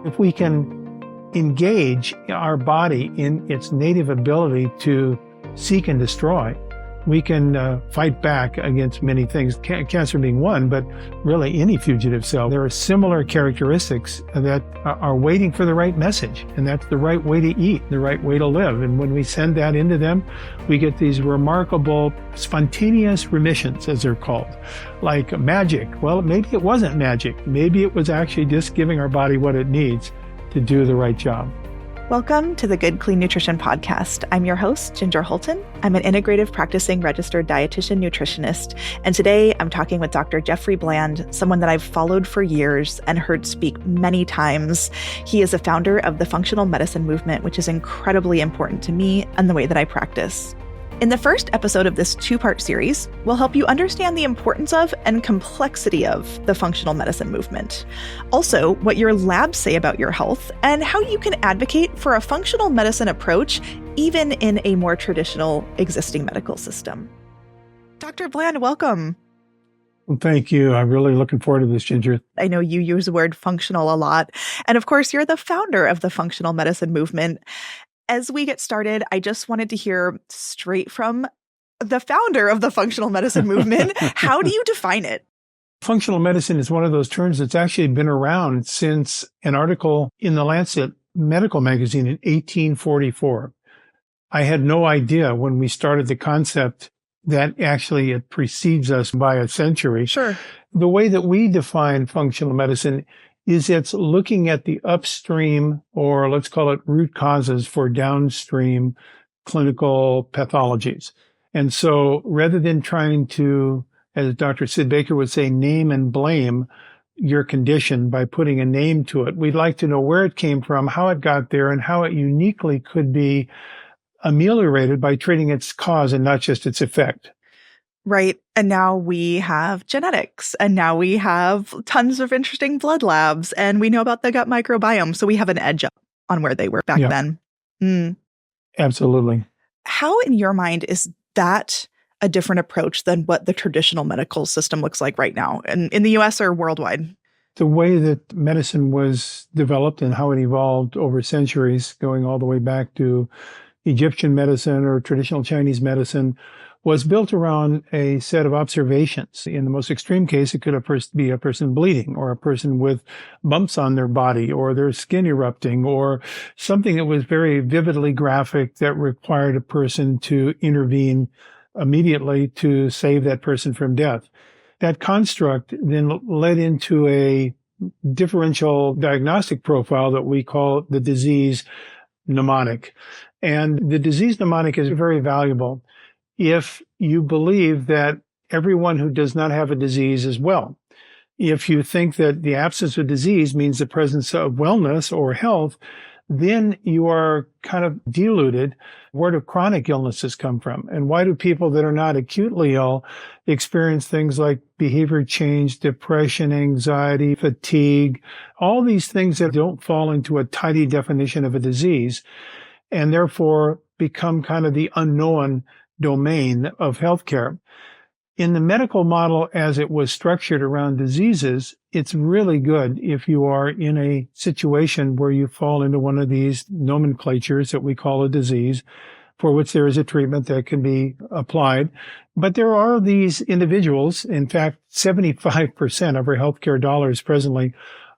If we can engage our body in its native ability to seek and destroy, we can fight back against many things, cancer being one, but really any fugitive cell. There are similar characteristics that are waiting for the right message, and that's the right way to eat, the right way to live. And when we send that into them, we get these remarkable spontaneous remissions, as they're called, like magic. Well, maybe it wasn't magic. Maybe it was actually just giving our body what it needs to do the right job. Welcome to the Good Clean Nutrition Podcast. I'm your host, Ginger Hultin. I'm an integrative practicing registered dietitian nutritionist. And today I'm talking with Dr. Jeffrey Bland, someone that I've followed for years and heard speak many times. He is a founder of the functional medicine movement, which is incredibly important to me and the way that I practice. In the first episode of this two-part series, we'll help you understand the importance of and complexity of the functional medicine movement. Also, what your labs say about your health and how you can advocate for a functional medicine approach even in a more traditional existing medical system. Dr. Bland, welcome. Well, thank you. I'm really looking forward to this, Ginger. I know you use the word functional a lot. And of course, you're the founder of the functional medicine movement. As we get started, I just wanted to hear straight from the founder of the functional medicine movement. How do you define it? Functional medicine is one of those terms that's actually been around since an article in the Lancet Medical Magazine in 1844. I had no idea when we started the concept that actually it precedes us by a century. Sure. The way that we define functional medicine is it's looking at the upstream, or let's call it root causes for downstream clinical pathologies. And so rather than trying to, as Dr. Sid Baker would say, name and blame your condition by putting a name to it, we'd like to know where it came from, how it got there, and how it uniquely could be ameliorated by treating its cause and not just its effect. Right. And now we have genetics, and now we have tons of interesting blood labs, and we know about the gut microbiome. So we have an edge up on where they were back then. Absolutely. How, in your mind, is that a different approach than what the traditional medical system looks like right now in the US or worldwide? The way that medicine was developed and how it evolved over centuries, going all the way back to Egyptian medicine or traditional Chinese medicine, was built around a set of observations. In the most extreme case, it could be a person bleeding, or a person with bumps on their body, or their skin erupting, or something that was very vividly graphic that required a person to intervene immediately to save that person from death. That construct then led into a differential diagnostic profile that we call the disease mnemonic. And the disease mnemonic is very valuable if you believe that everyone who does not have a disease is well. If you think that the absence of disease means the presence of wellness or health, then you are kind of deluded. Where do chronic illnesses come from? And why do people that are not acutely ill experience things like behavior change, depression, anxiety, fatigue, all these things that don't fall into a tidy definition of a disease, and therefore become kind of the unknown domain of healthcare. In the medical model, as it was structured around diseases, it's really good if you are in a situation where you fall into one of these nomenclatures that we call a disease, for which there is a treatment that can be applied. But there are these individuals, in fact, 75% of our healthcare dollars presently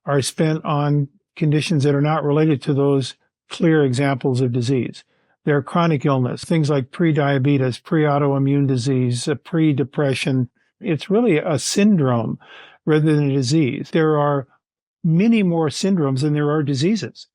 are spent on conditions that are not related to those clear examples of disease. There are chronic illness, things like pre-diabetes, pre-autoimmune disease, pre-depression. It's really a syndrome rather than a disease. There are many more syndromes than there are diseases.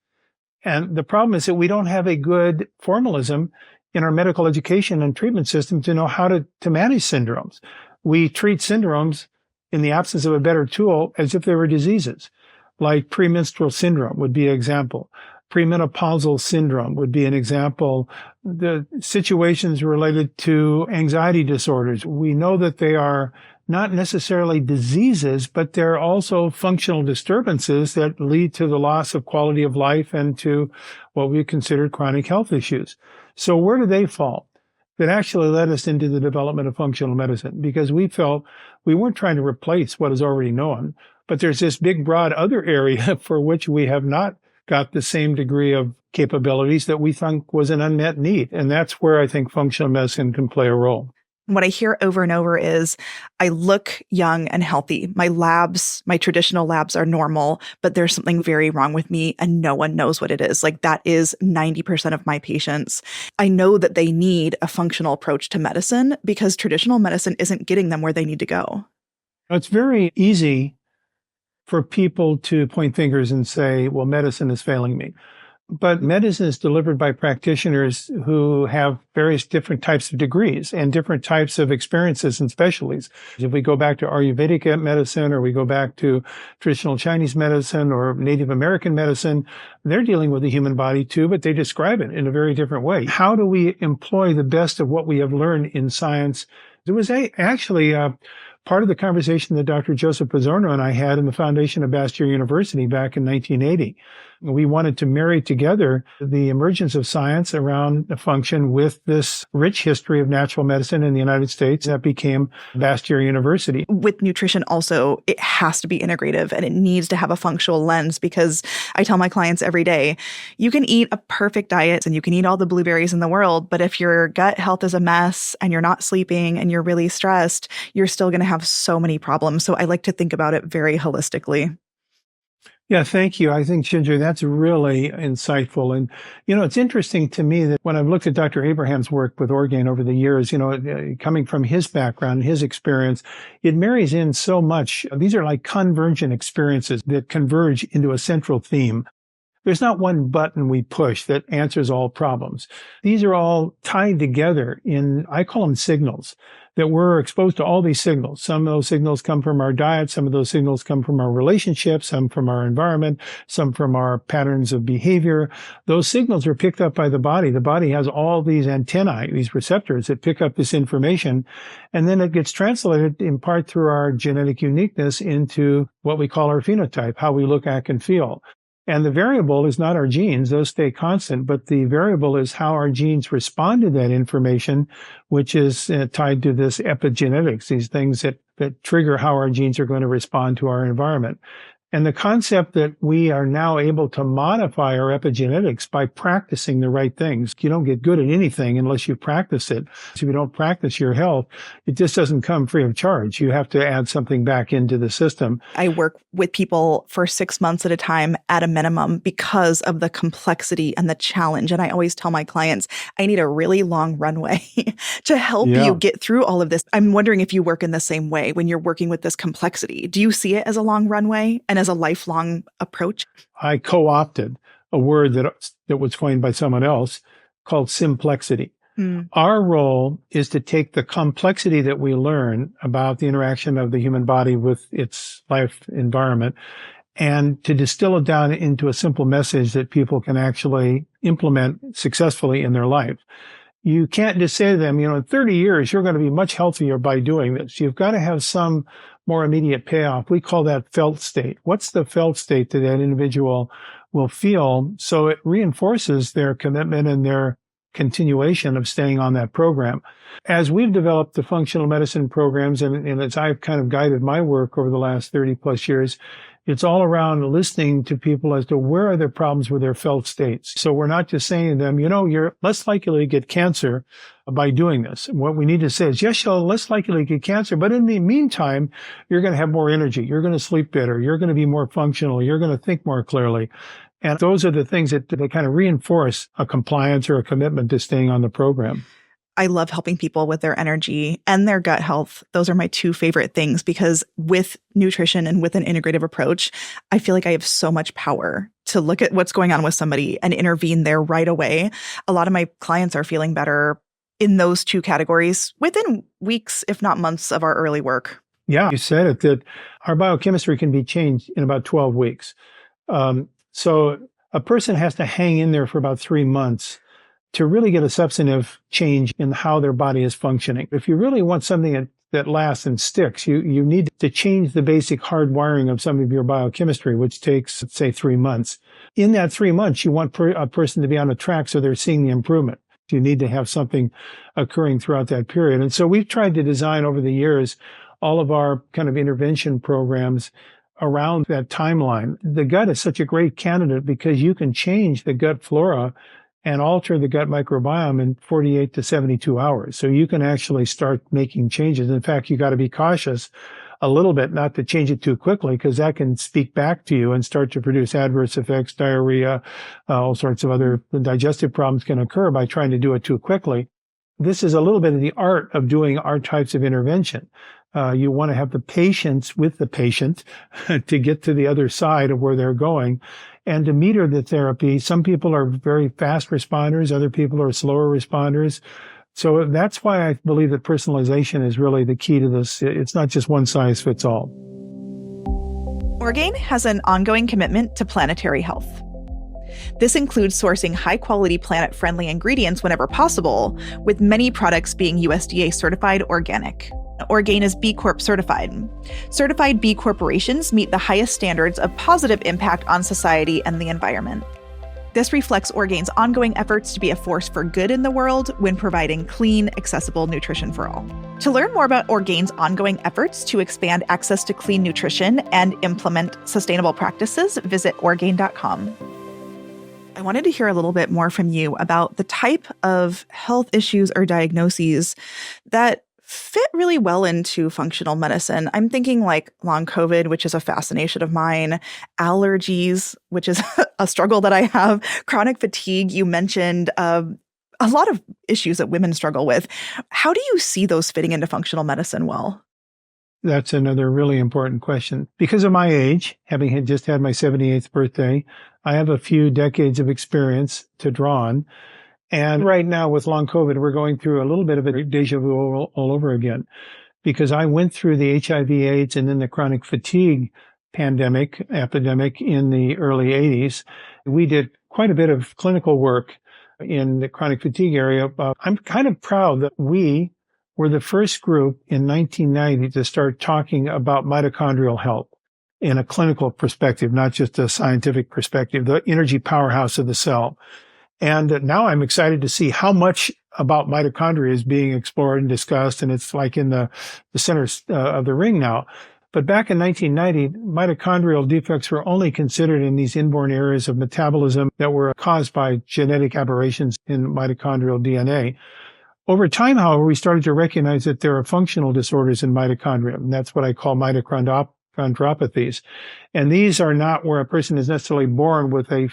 And the problem is that we don't have a good formalism in our medical education and treatment system to know how to manage syndromes. We treat syndromes in the absence of a better tool as if they were diseases, like premenstrual syndrome would be an example. Premenopausal syndrome would be an example. The situations related to anxiety disorders, we know that they are not necessarily diseases, but they're also functional disturbances that lead to the loss of quality of life and to what we consider chronic health issues. So where do they fall? That actually led us into the development of functional medicine, because we felt we weren't trying to replace what is already known, But there's this big, broad other area for which we have not got the same degree of capabilities that we think was an unmet need. And that's where I think functional medicine can play a role. What I hear over and over is I look young and healthy. My labs, my traditional labs are normal, but there's something very wrong with me and no one knows what it is. Like that is 90% of my patients. I know that they need a functional approach to medicine because traditional medicine isn't getting them where they need to go. It's very easy for people to point fingers and say, well, medicine is failing me. But medicine is delivered by practitioners who have various different types of degrees and different types of experiences and specialties. If we go back to Ayurvedic medicine, or we go back to traditional Chinese medicine or Native American medicine, they're dealing with the human body too, but they describe it in a very different way. How do we employ the best of what we have learned in science? There was actually part of the conversation that Dr. Joseph Pizzorno and I had in the foundation of Bastyr University back in 1980. We wanted to marry together the emergence of science around function with this rich history of natural medicine in the United States that became Bastyr University. With nutrition also, it has to be integrative and it needs to have a functional lens because I tell my clients every day, you can eat a perfect diet and you can eat all the blueberries in the world, but if your gut health is a mess and you're not sleeping and you're really stressed, you're still going to have so many problems. So I like to think about it very holistically. Yeah, thank you. I think, Ginger, that's really insightful. And, it's interesting to me that when I've looked at Dr. Abraham's work with Orgain over the years, coming from his background, his experience, it marries in so much. These are like convergent experiences that converge into a central theme. There's not one button we push that answers all problems. These are all tied together I call them signals, that we're exposed to all these signals. Some of those signals come from our diet. Some of those signals come from our relationships, some from our environment, some from our patterns of behavior. Those signals are picked up by the body. The body has all these antennae, these receptors that pick up this information, and then it gets translated in part through our genetic uniqueness into what we call our phenotype, how we look, act, and feel. And the variable is not our genes, those stay constant, but the variable is how our genes respond to that information, which is tied to this epigenetics, these things that trigger how our genes are going to respond to our environment. And the concept that we are now able to modify our epigenetics by practicing the right things. You don't get good at anything unless you practice it. So if you don't practice your health, it just doesn't come free of charge. You have to add something back into the system. I work with people for 6 months at a time at a minimum because of the complexity and the challenge. And I always tell my clients, I need a really long runway to help you get through all of this. I'm wondering if you work in the same way when you're working with this complexity. Do you see it as a long runway and as a lifelong approach? I co-opted a word that was coined by someone else called simplexity. Our role is to take the complexity that we learn about the interaction of the human body with its life environment and to distill it down into a simple message that people can actually implement successfully in their life. You can't just say to them, in 30 years, you're going to be much healthier by doing this. You've got to have some more immediate payoff. We call that felt state. What's the felt state that individual will feel so it reinforces their commitment and their continuation of staying on that program? As we've developed the functional medicine programs and as I've kind of guided my work over the last 30 plus years, it's all around listening to people as to where are their problems with their felt states. So we're not just saying to them, you're less likely to get cancer by doing this. What we need to say is, yes, you're less likely to get cancer, but in the meantime, you're going to have more energy. You're going to sleep better. You're going to be more functional. You're going to think more clearly. And those are the things that they kind of reinforce a compliance or a commitment to staying on the program. I love helping people with their energy and their gut health. Those are my two favorite things because with nutrition and with an integrative approach, I feel like I have so much power to look at what's going on with somebody and intervene there right away. A lot of my clients are feeling better in those two categories within weeks, if not months of our early work. Yeah, you said it, that our biochemistry can be changed in about 12 weeks. So a person has to hang in there for about 3 months to really get a substantive change in how their body is functioning. If you really want something that lasts and sticks, you need to change the basic hardwiring of some of your biochemistry, which takes, say, 3 months. In that 3 months, you want a person to be on a track so they're seeing the improvement. You need to have something occurring throughout that period. And so we've tried to design over the years all of our kind of intervention programs around that timeline. The gut is such a great candidate because you can change the gut flora and alter the gut microbiome in 48 to 72 hours. So you can actually start making changes. In fact, you got to be cautious a little bit not to change it too quickly because that can speak back to you and start to produce adverse effects, diarrhea, all sorts of other digestive problems can occur by trying to do it too quickly. This is a little bit of the art of doing our types of intervention. You want to have the patience with the patient to get to the other side of where they're going and to meter the therapy. Some people are very fast responders. Other people are slower responders. So that's why I believe that personalization is really the key to this. It's not just one size fits all. Orgain has an ongoing commitment to planetary health. This includes sourcing high-quality planet-friendly ingredients whenever possible, with many products being USDA certified organic. Orgain is B Corp certified. Certified B corporations meet the highest standards of positive impact on society and the environment. This reflects Orgain's ongoing efforts to be a force for good in the world when providing clean, accessible nutrition for all. To learn more about Orgain's ongoing efforts to expand access to clean nutrition and implement sustainable practices, visit Orgain.com. I wanted to hear a little bit more from you about the type of health issues or diagnoses that fit really well into functional medicine. I'm thinking like long COVID, which is a fascination of mine, allergies, which is a struggle that I have, chronic fatigue, you mentioned, a lot of issues that women struggle with. How do you see those fitting into functional medicine well? That's another really important question. Because of my age, having just had my 78th birthday, I have a few decades of experience to draw on. And right now with long COVID, we're going through a little bit of a deja vu all over again, because I went through the HIV/AIDS and then the chronic fatigue epidemic in the early 80s. We did quite a bit of clinical work in the chronic fatigue area. I'm kind of proud that we were the first group in 1990 to start talking about mitochondrial health in a clinical perspective, not just a scientific perspective, the energy powerhouse of the cell. And now I'm excited to see how much about mitochondria is being explored and discussed, and it's like in the center of the ring now. But back in 1990, mitochondrial defects were only considered in these inborn areas of metabolism that were caused by genetic aberrations in mitochondrial DNA. Over time, however, we started to recognize that there are functional disorders in mitochondria, and that's what I call mitochondriopathies. And these are not where a person is necessarily born with a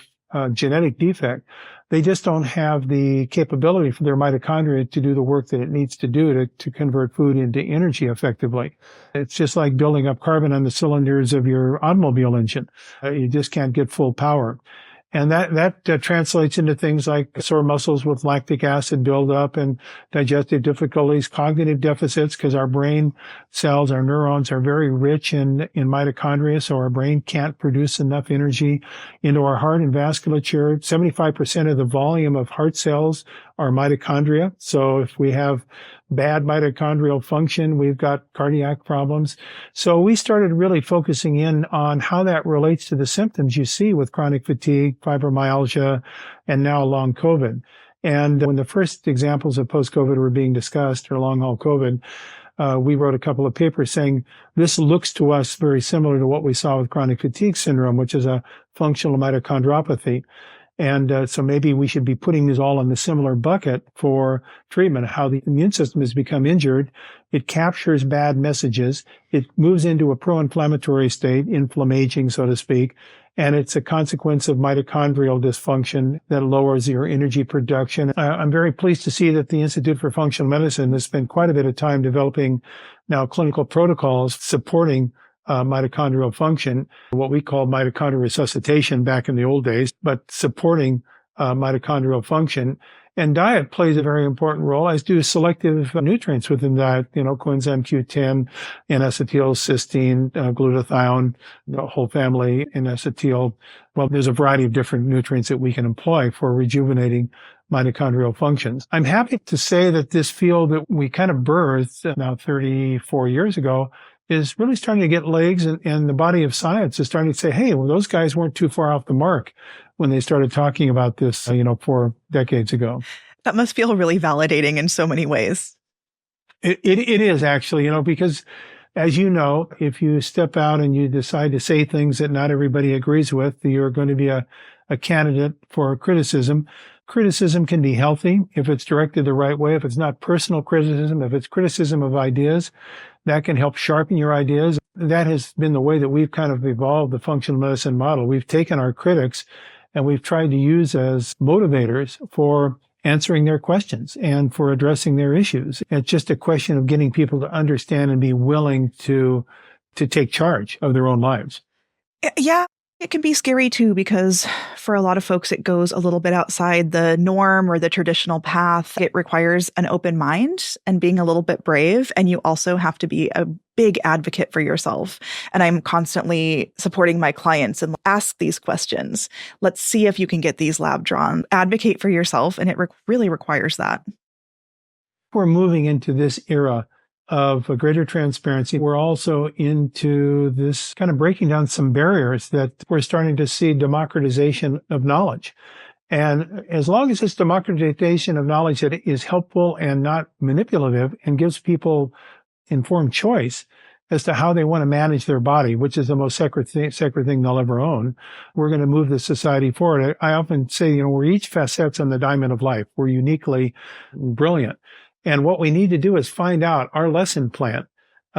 genetic defect. They just don't have the capability for their mitochondria to do the work that it needs to do to convert food into energy effectively. It's just like building up carbon on the cylinders of your automobile engine. You just can't get full power. And that translates into things like sore muscles with lactic acid buildup and digestive difficulties, cognitive deficits, because our brain cells, our neurons are very rich in mitochondria, so our brain can't produce enough energy into our heart and vasculature. 75% of the volume of heart cells are mitochondria. So if we have bad mitochondrial function, we've got cardiac problems. So we started really focusing in on how that relates to the symptoms you see with chronic fatigue, fibromyalgia, and now long COVID. And when the first examples of post-COVID were being discussed, or long-haul COVID, we wrote a couple of papers saying this looks to us very similar to what we saw with chronic fatigue syndrome, which is a functional mitochondriopathy. And so maybe we should be putting these all in the similar bucket for treatment. How the immune system has become injured, it captures bad messages, it moves into a pro-inflammatory state, inflammaging, so to speak, and it's a consequence of mitochondrial dysfunction that lowers your energy production. I'm very pleased to see that the Institute for Functional Medicine has spent quite a bit of time developing now clinical protocols supporting mitochondrial function, what we call mitochondrial resuscitation back in the old days, but supporting mitochondrial function. And diet plays a very important role, as do selective nutrients within that, coenzyme Q10, N-acetylcysteine, glutathione, the whole family, N-acetyl. Well, there's a variety of different nutrients that we can employ for rejuvenating mitochondrial functions. I'm happy to say that this field that we kind of birthed now 34 years ago is really starting to get legs, and the body of science is starting to say, hey, well, those guys weren't too far off the mark when they started talking about this, 4 decades ago. That must feel really validating in so many ways. It is actually, because As you know, if you step out and you decide to say things that not everybody agrees with, you're going to be a candidate for criticism. Criticism can be healthy if it's directed the right way, if it's not personal criticism, if it's criticism of ideas, that can help sharpen your ideas. That has been the way that we've kind of evolved the functional medicine model. We've taken our critics and we've tried to use as motivators for answering their questions and for addressing their issues. It's just a question of getting people to understand and be willing to take charge of their own lives. Yeah, it can be scary too, because for a lot of folks, it goes a little bit outside the norm or the traditional path. It requires an open mind and being a little bit brave. And you also have to be a big advocate for yourself. And I'm constantly supporting my clients and ask these questions. Let's see if you can get these lab drawn. Advocate for yourself. And it really requires that. We're moving into this era of a greater transparency. We're also into this kind of breaking down some barriers that we're starting to see democratization of knowledge. And as long as it's democratization of knowledge that is helpful and not manipulative and gives people informed choice as to how they want to manage their body, which is the most sacred thing they'll ever own, we're going to move the society forward. I often say, we're each facets on the diamond of life. We're uniquely brilliant. And what we need to do is find out our lesson plan,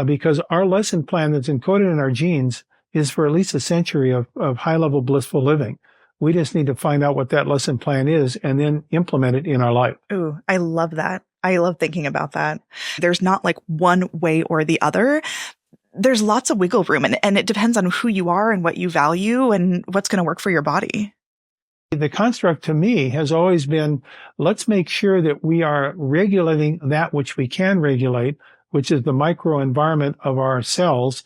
because our lesson plan that's encoded in our genes is for at least a century of high-level blissful living. We just need to find out what that lesson plan is and then implement it in our life. Ooh, I love that. I love thinking about that. There's not like one way or the other. There's lots of wiggle room, and it depends on who you are and what you value and what's going to work for your body. The construct to me has always been, let's make sure that we are regulating that which we can regulate, which is the microenvironment of our cells,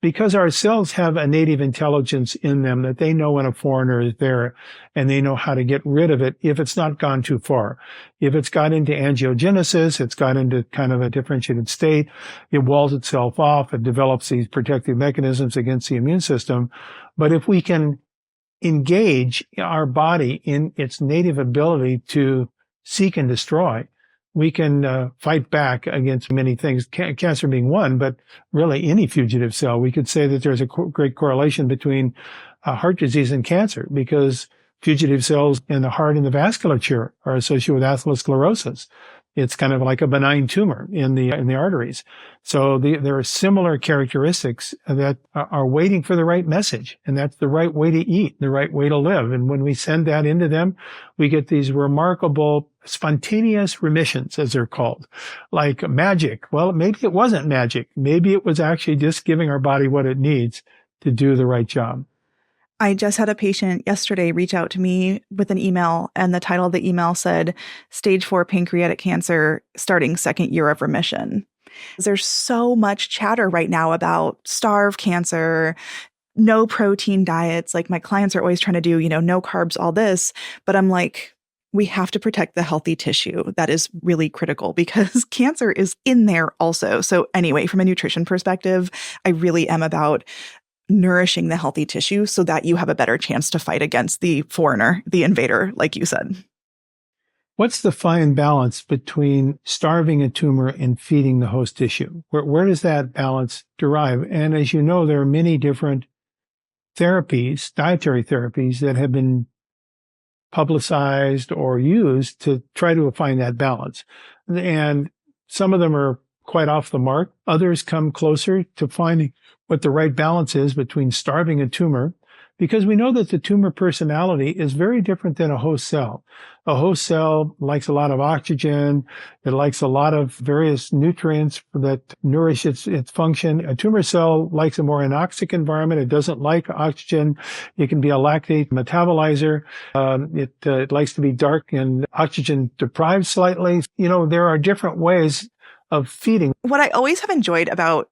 because our cells have a native intelligence in them that they know when a foreigner is there, and they know how to get rid of it if it's not gone too far. If it's got into angiogenesis, it's got into kind of a differentiated state, it walls itself off, it develops these protective mechanisms against the immune system. But if we can engage our body in its native ability to seek and destroy, we can fight back against many things, cancer being one, but really any fugitive cell. We could say that there's a great correlation between heart disease and cancer, because fugitive cells in the heart and the vasculature are associated with atherosclerosis. It's kind of like a benign tumor in the arteries. So there are similar characteristics that are waiting for the right message, and that's the right way to eat, the right way to live. And when we send that into them, we get these remarkable spontaneous remissions, as they're called, like magic. Well, maybe it wasn't magic. Maybe it was actually just giving our body what it needs to do the right job. I just had a patient yesterday reach out to me with an email, and the title of the email said, Stage 4 pancreatic cancer, starting second year of remission. There's so much chatter right now about starve cancer, no protein diets. Like, my clients are always trying to do, no carbs, all this. But I'm like, we have to protect the healthy tissue. That is really critical, because cancer is in there also. So anyway, from a nutrition perspective, I really am about nourishing the healthy tissue so that you have a better chance to fight against the foreigner, the invader, like you said. What's the fine balance between starving a tumor and feeding the host tissue? Where does that balance derive? And as you know, there are many different therapies, dietary therapies, that have been publicized or used to try to find that balance. And some of them are quite off the mark. Others come closer to finding what the right balance is between starving a tumor, because we know that the tumor personality is very different than a host cell. A host cell likes a lot of oxygen. It likes a lot of various nutrients that nourish its function. A tumor cell likes a more anoxic environment. It doesn't like oxygen. It can be a lactate metabolizer. It likes to be dark and oxygen deprived slightly. There are different ways of feeding. What I always have enjoyed about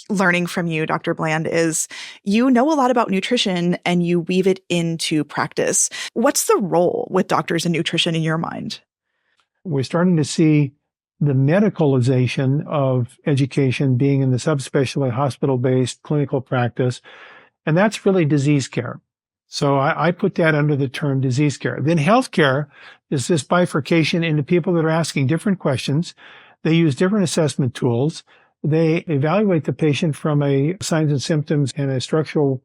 learning from you, Dr. Bland, is you know a lot about nutrition and you weave it into practice. What's the role with doctors in nutrition in your mind? We're starting to see the medicalization of education being in the subspecialty hospital-based clinical practice, and that's really disease care. So I put that under the term disease care. Then healthcare is this bifurcation into people that are asking different questions. They use different assessment tools. they evaluate the patient from a signs and symptoms and a structural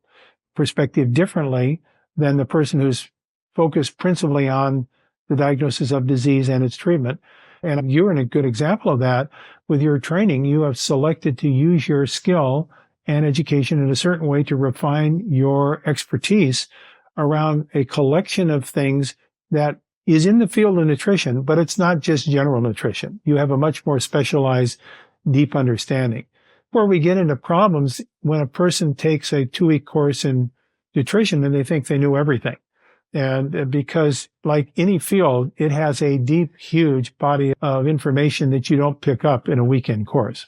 perspective differently than the person who's focused principally on the diagnosis of disease and its treatment. And you're in a good example of that. With your training, you have selected to use your skill and education in a certain way to refine your expertise around a collection of things that is in the field of nutrition, but it's not just general nutrition. You have a much more specialized, deep understanding. Where we get into problems when a person takes a 2-week course in nutrition and they think they knew everything. And because like any field, it has a deep, huge body of information that you don't pick up in a weekend course.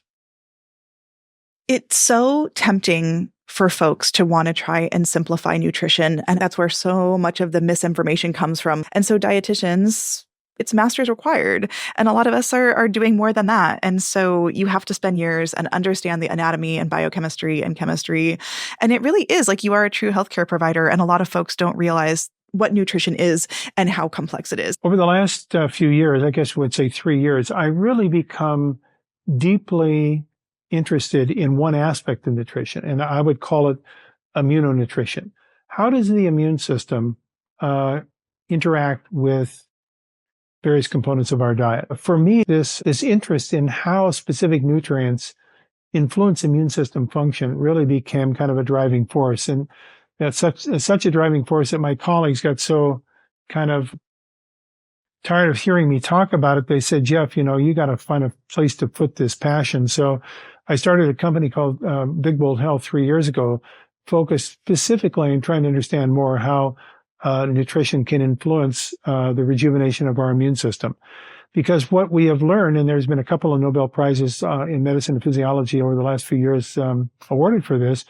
It's so tempting for folks to want to try and simplify nutrition. And that's where so much of the misinformation comes from. And so dietitians, it's master's required. And a lot of us are doing more than that. And so you have to spend years and understand the anatomy and biochemistry and chemistry. And it really is like you are a true healthcare provider. And a lot of folks don't realize what nutrition is and how complex it is. Over the last few years, I guess I would say 3 years, I really become deeply interested in one aspect of nutrition, and I would call it immunonutrition. How does the immune system interact with various components of our diet? For me, this interest in how specific nutrients influence immune system function really became kind of a driving force. And that's such a driving force that my colleagues got so kind of tired of hearing me talk about it. They said, Jeff, you got to find a place to put this passion. So I started a company called Big Bold Health 3 years ago, focused specifically on trying to understand more how nutrition can influence the rejuvenation of our immune system. Because what we have learned, and there's been a couple of Nobel Prizes in medicine and physiology over the last few years awarded for this,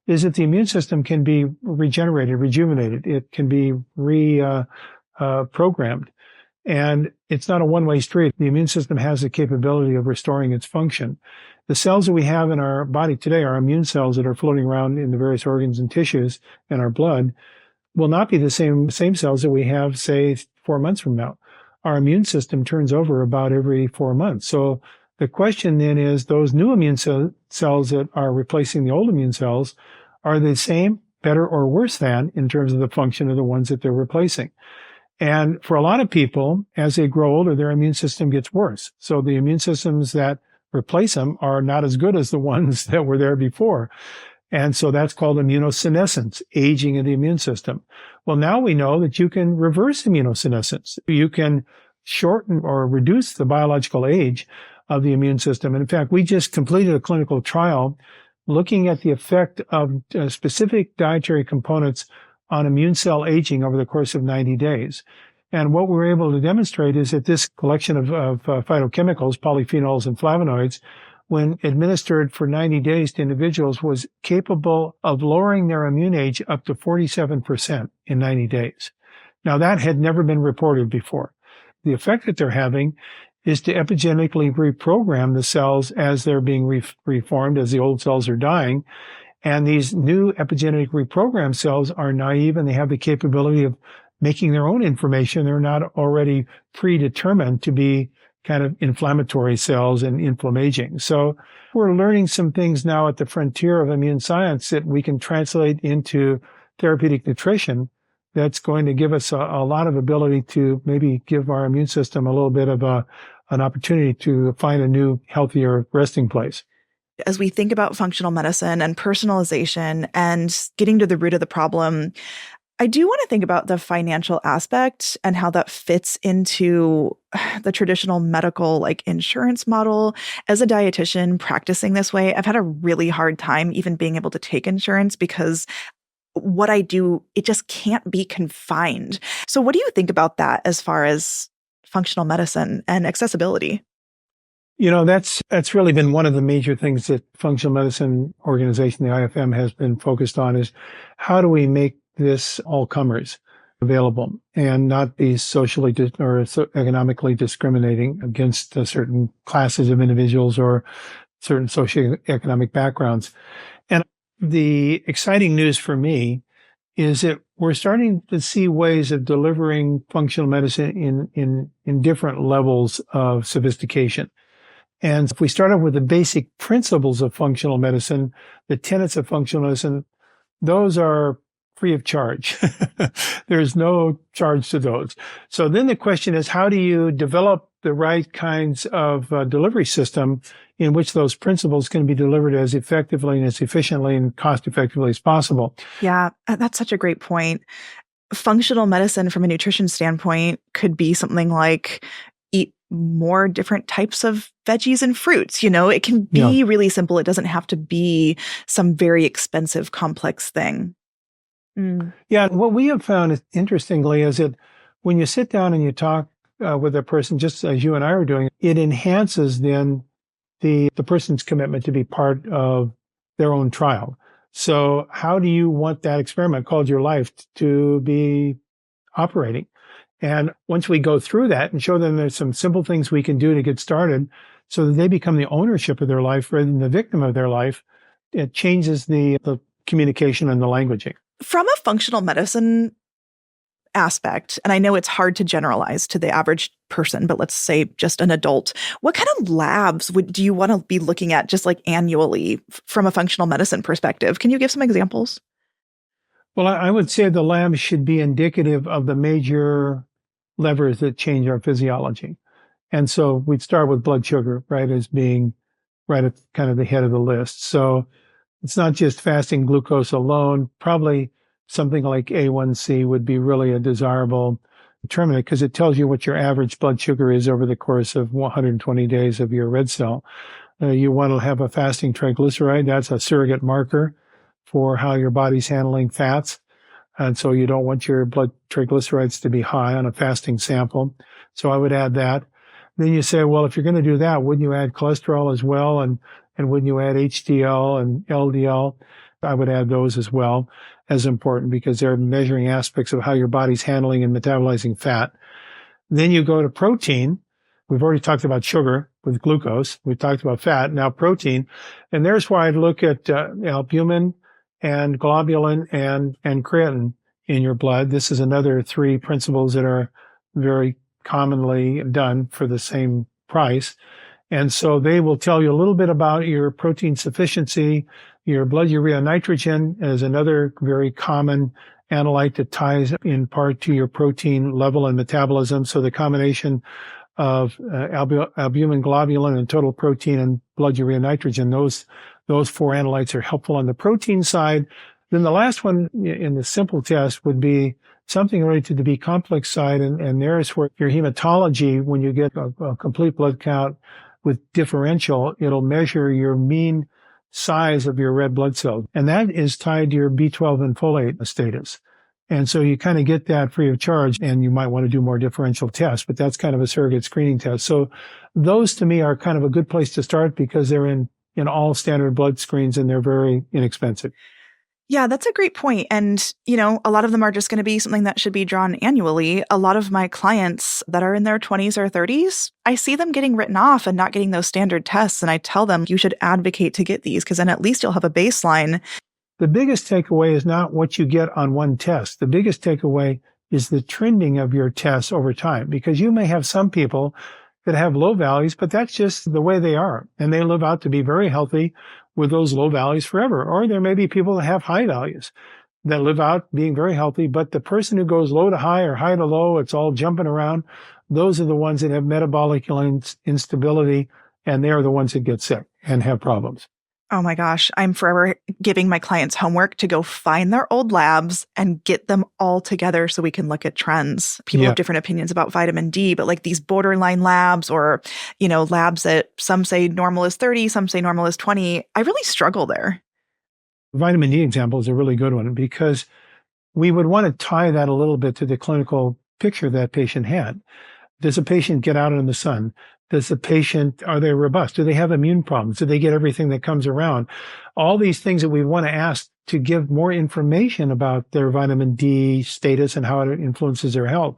is that the immune system can be rejuvenated. It can be reprogrammed. And it's not a one-way street. The immune system has the capability of restoring its function. The cells that we have in our body today, our immune cells that are floating around in the various organs and tissues in our blood, will not be the same cells that we have, say, 4 months from now. Our immune system turns over about every 4 months. So the question then is, those new immune cells that are replacing the old immune cells, are they the same, better, or worse than in terms of the function of the ones that they're replacing? And for a lot of people, as they grow older, their immune system gets worse. So the immune systems that replace them are not as good as the ones that were there before. And so that's called immunosenescence, aging of the immune system. Well, now we know that you can reverse immunosenescence. You can shorten or reduce the biological age of the immune system. And in fact, we just completed a clinical trial looking at the effect of specific dietary components on immune cell aging over the course of 90 days. And what we were able to demonstrate is that this collection of phytochemicals, polyphenols and flavonoids, when administered for 90 days to individuals, was capable of lowering their immune age up to 47% in 90 days. Now, that had never been reported before. The effect that they're having is to epigenetically reprogram the cells as they're being reformed, as the old cells are dying. And these new epigenetic reprogrammed cells are naive, and they have the capability of making their own information. They're not already predetermined to be kind of inflammatory cells and inflammaging. So we're learning some things now at the frontier of immune science that we can translate into therapeutic nutrition that's going to give us a lot of ability to maybe give our immune system a little bit of an opportunity to find a new, healthier resting place. As we think about functional medicine and personalization and getting to the root of the problem, I do want to think about the financial aspect and how that fits into the traditional medical insurance model. As a dietitian practicing this way, I've had a really hard time even being able to take insurance because what I do, it just can't be confined. So what do you think about that as far as functional medicine and accessibility? That's really been one of the major things that Functional Medicine Organization, the IFM, has been focused on, is how do we make this all comers available and not be socially or economically discriminating against certain classes of individuals or certain socioeconomic backgrounds. And the exciting news for me is that we're starting to see ways of delivering functional medicine in different levels of sophistication. And if we start off with the basic principles of functional medicine, the tenets of functional medicine, those are free of charge. There's no charge to those. So then the question is, how do you develop the right kinds of delivery system in which those principles can be delivered as effectively and as efficiently and cost effectively as possible? Yeah, that's such a great point. Functional medicine from a nutrition standpoint could be something like eat more different types of veggies and fruits. It can be really simple. It doesn't have to be some very expensive, complex thing. Yeah. What we have found, interestingly, is that when you sit down and you talk with a person, just as you and I are doing, it enhances then the person's commitment to be part of their own trial. So how do you want that experiment called your life to be operating? And once we go through that and show them there's some simple things we can do to get started so that they become the ownership of their life rather than the victim of their life, it changes the communication and the languaging. From a functional medicine aspect, and I know it's hard to generalize to the average person, but let's say just an adult, what kind of labs do you want to be looking at just like annually from a functional medicine perspective? Can you give some examples? Well, I would say the labs should be indicative of the major levers that change our physiology. And so we'd start with blood sugar, right, as being right at kind of the head of the list. So it's not just fasting glucose alone. Probably something like A1C would be really a desirable determinant because it tells you what your average blood sugar is over the course of 120 days of your red cell. You want to have a fasting triglyceride. That's a surrogate marker for how your body's handling fats. And so you don't want your blood triglycerides to be high on a fasting sample. So I would add that. Then you say, well, if you're going to do that, wouldn't you add cholesterol as well? And wouldn't you add HDL and LDL? I would add those as well as important because they're measuring aspects of how your body's handling and metabolizing fat. Then you go to protein. We've already talked about sugar with glucose. We've talked about fat, now protein. And there's why I'd look at albumin and globulin and creatine in your blood. This is another 3 principles that are very commonly done for the same price. And so they will tell you a little bit about your protein sufficiency. Your blood urea nitrogen is another very common analyte that ties in part to your protein level and metabolism. So the combination of albumin, globulin, and total protein and blood urea nitrogen, those 4 analytes are helpful on the protein side. Then the last one in the simple test would be something related to the B complex side. And there's where your hematology, when you get a complete blood count with differential, it'll measure your mean size of your red blood cells. And that is tied to your B12 and folate status. And so you kind of get that free of charge, and you might want to do more differential tests, but that's kind of a surrogate screening test. So those to me are kind of a good place to start because they're in all standard blood screens and they're very inexpensive. Yeah, that's a great point. And, a lot of them are just going to be something that should be drawn annually. A lot of my clients that are in their 20s or 30s, I see them getting written off and not getting those standard tests. And I tell them you should advocate to get these because then at least you'll have a baseline. The biggest takeaway is not what you get on one test. The biggest takeaway is the trending of your tests over time, because you may have some people that have low values, but that's just the way they are. And they live out to be very healthy with those low values forever. Or there may be people that have high values that live out being very healthy, but the person who goes low to high or high to low, it's all jumping around. Those are the ones that have metabolic instability, and they are the ones that get sick and have problems. Oh my gosh, I'm forever giving my clients homework to go find their old labs and get them all together so we can look at trends. People have different opinions about vitamin D, but like these borderline labs or, labs that some say normal is 30, some say normal is 20, I really struggle there. Vitamin D example is a really good one because we would want to tie that a little bit to the clinical picture that patient had. Does a patient get out in the sun? Does the patient, are they robust? Do they have immune problems? Do they get everything that comes around? All these things that we want to ask to give more information about their vitamin D status and how it influences their health.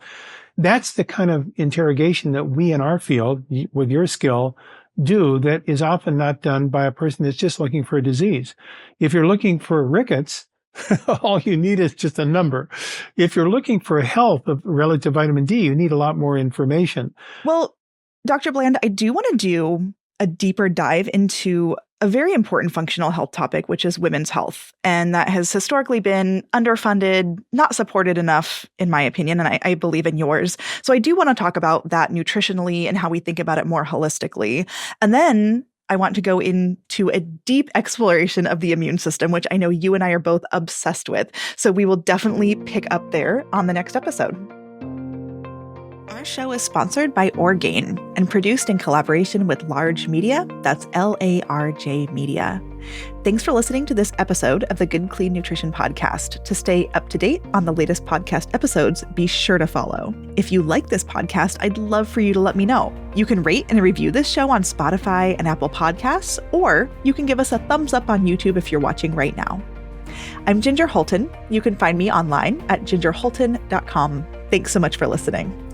That's the kind of interrogation that we in our field, with your skill, do that is often not done by a person that's just looking for a disease. If you're looking for rickets, all you need is just a number. If you're looking for health relative to vitamin D, you need a lot more information. Well, Dr. Bland, I do want to do a deeper dive into a very important functional health topic, which is women's health. And that has historically been underfunded, not supported enough, in my opinion, and I believe in yours. So I do want to talk about that nutritionally and how we think about it more holistically. And then I want to go into a deep exploration of the immune system, which I know you and I are both obsessed with. So we will definitely pick up there on the next episode. Our show is sponsored by Orgain and produced in collaboration with Large Media. That's LARJ Media. Thanks for listening to this episode of the Good Clean Nutrition Podcast. To stay up to date on the latest podcast episodes, be sure to follow. If you like this podcast, I'd love for you to let me know. You can rate and review this show on Spotify and Apple Podcasts, or you can give us a thumbs up on YouTube if you're watching right now. I'm Ginger Hultin. You can find me online at gingerhultin.com. Thanks so much for listening.